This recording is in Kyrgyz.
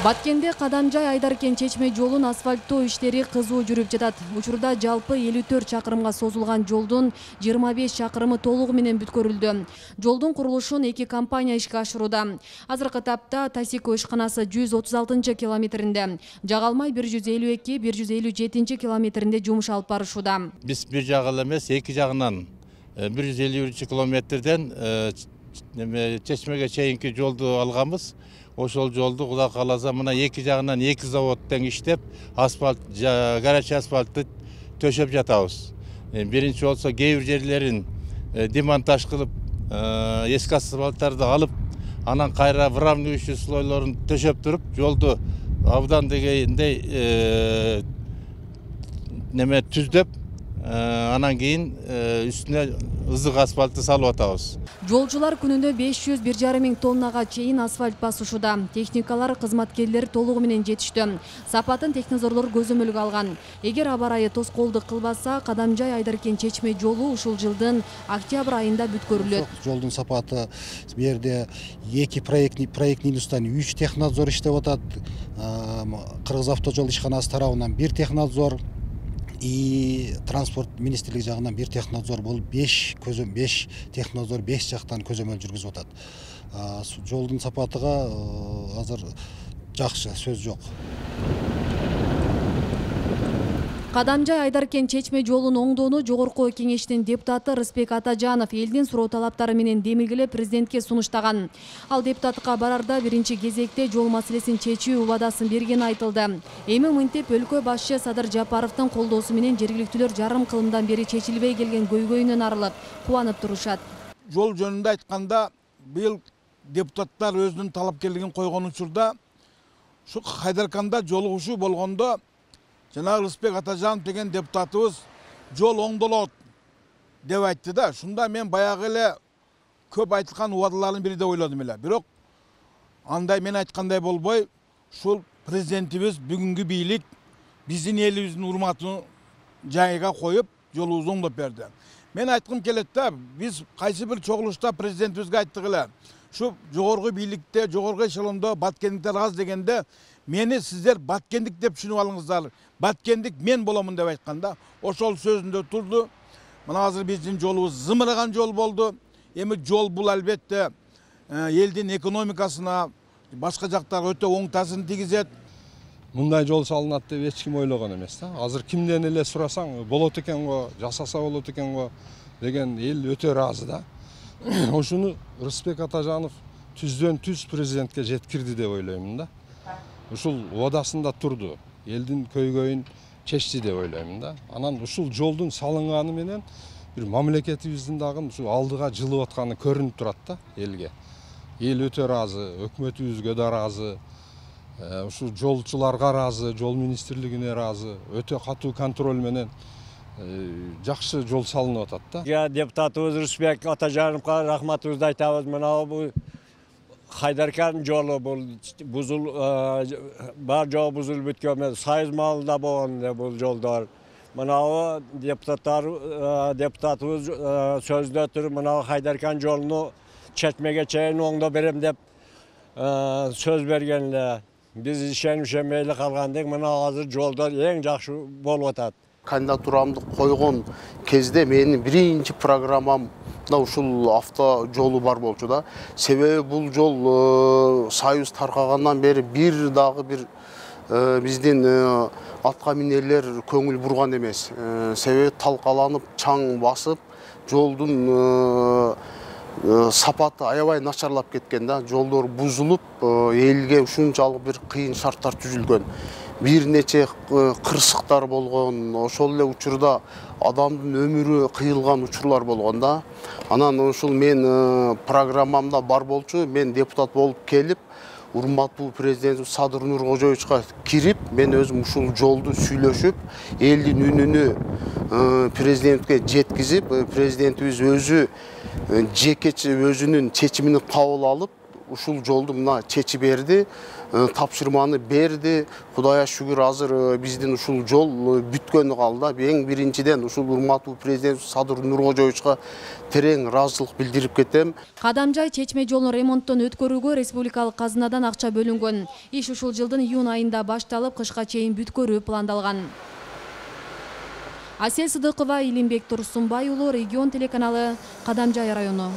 Баткенде Кадамжай Айдаркен чечме жолун асфальттоо иштери кызуу жүрүп жатат. Учурда жалпы 54 чакырымга созулган жолдун 25 чакырымы толугу менен бүткөрүлдү. Жолдун курулушун эки компания ишке ашырууда. Азыркы тапта Тасико ишканасы 136 километринде, Жагалмай 152-157 километринде жумуш алып барышууда. Биз бир жагы эле эмес, эки жагынан 153 километрден чечмеге чейинки жолду алганбыз. Ошол жолду Кудай кааласа мына эки жагынан эки заводтан иштеп, асфальт, гарача асфальтты төшөп жатабыз. Биринчи болсо кээ бир жерлерин демонтаж кылып, эски асфальттарды алып, анан кайра выравнивающий слойлорун төшөп туруп, жолду абдан дегендей түздөп, анан кийин үстүнө ызык асфальтты салып атабыз. Жолчулар күнүнө 500-1,5 миң тоннага чейин асфальт басышууда. Техникалар, кызматкерлер толугу менен жетиштү. Сапатын технозорлор көзөмөлгө алган. Эгер аба ырайы тоскоолдук кылбаса, Кадамжай Айдаркен чечме жолу ушул жылдын октябрь айында бүткөрүлөт. Жолдун сапаты бу жерде эки проектный институттан 3 технадзор иштеп атат. Кыргыз автожол ишканасы тарабынан 1 технадзор, и транспорт министрлиги жагынан 1 технадзор болуп 5 технадзор 5 жактан көзөмөл жүргүзүп атат. Жолдун сапатыга азыр жакшы, сөз жок. Кадамжай Айдаркен чечме жолун оңдоону Жогорку Кеңештин депутаты Рыспек Атажанов элдин суроо талаптары менен демилгелеп президентке сунуштаган. Ал депутатка барарда биринчи кезекте жол маселесин чечүү убадасын бергени айтылды. Эми мынтип өлкө башчы Садыр Жапаровдун колдоосу менен жергиликтүүлөр жарым кылымдан бери чечилбей келген көйгөйүнөн арылып, кубанып турушат. Жол жөнүндө айтканда, быйыл депутаттар өзүнүн талапкерлигин койгон учурда, ушу Хайдарканда жолугушуу болгондо жана Рыспек Атажанов деген депутатыбыз жол оңдолот деп айтты да. Шунда мен баягы эле көп айтылган убадалардын бири деп ойлодум эле. Бирок андай мен айткандай болбой, ушул президентибиз бүгүнкү бийлик биздин элибиздин урматын жайга коюп, жолубузду оңдоп берди. Мен айткым келет да, биз кайсы бир чогулушта президентибизге айттык эле. Ушу жогорку бийликте, жогорку эшелондо баткендиктер аз дегенде, мени сиздер баткендик деп түшүнүп алыңыздар. Баткендик мен боломун деп айтканда, ошол сөзүндө турду. Мына азыр биздин жолубуз зымыраган жол болду. Эми жол бул албетте элдин экономикасына, башка жактарга өтө оң таасирин тийгизет. Мындай жол салынат деп эч ким ойлогон эмес да. Азыр кимден эле сурасаң, болот экен го, жасаса болот экен го деген эл өтө ыраазы да. Ошуну Рыспек Атажанов түздөн түз президентке жеткирди деп ойлоймун да. Ушул убадасында турду. Элдин көйгөйүн чечти деп ойлоймун да. Анан ушул жолдун салынганы менен бир мамлекетибиздин дагы ушул алдыга жылып атканы көрүнүп турат да элге. Эл өтө ыраазы, өкмөтүбүзгө да ыраазы, ушул жолчуларга ыраазы, жол министрлигине ыраазы, өтө катуу контроль менен жакшы жол салынып атат да. Депутатыбыз Рыспек Атажановго рахматыбызды айтабыз. Мына бул Хайдаркен жолу бузул, бар жол бузулуп бүткөн, сайыз маалында болгон бул жолдор. Мына депутатыбыз сөздө туруп, мына Хайдаркен жолуну чечмеге чейин оңдоп берем деп сөз бергенде, биз ишенбей калгандык, мына азыр жолдор эң жакшы болуп атат. Кандидатурамды койгон кезде менин биринчи программам ушул авто жолу бар болчу да. Себеби бул жол Союз таркагандан бери бир биздин атка минерлер көңүл бурган эмес. Себеби талкаланып, чаң басып, жолдун сапаты аябай начарлап кеткен да. Жолдор бузулуп, элге ушунчалык бир кыйын шарттар түзүлгөн. Бир нече кырсыктар болгон, ошол эле учурда адамдын өмүрү кыйылган учурлар болгон да. Анан ушул мен программамда бар болчу, мен депутат болуп келип, урматтуу президент Садыр Нуркожоевичке кирип, мен өзүм ушул жолду сүйлөшүп, элдин үнүнү президентке жеткизип, президентибиз өзү жеке өзүнүн чечимин кабыл алып, ушул жолду мына чечип берди, тапшырманы берди. Кудайга шүгүр, азыр биздин ушул жол бүткөнү калды. Эң биринчиден ушул урматтуу президент Садыр Нуркожоевичке терең ыраазычылык билдирип кетем. Кадамжай чечме жолун ремонттон өткөрүүгө республикалык казынадан акча бөлүнгөн. Иш ушул жылдын июнь айында башталып, кышка чейин бүткөрүү пландалган. Асель Сыдыкова, Илимбек Турсунбай уулу, Регион телеканалы, Кадамжай району.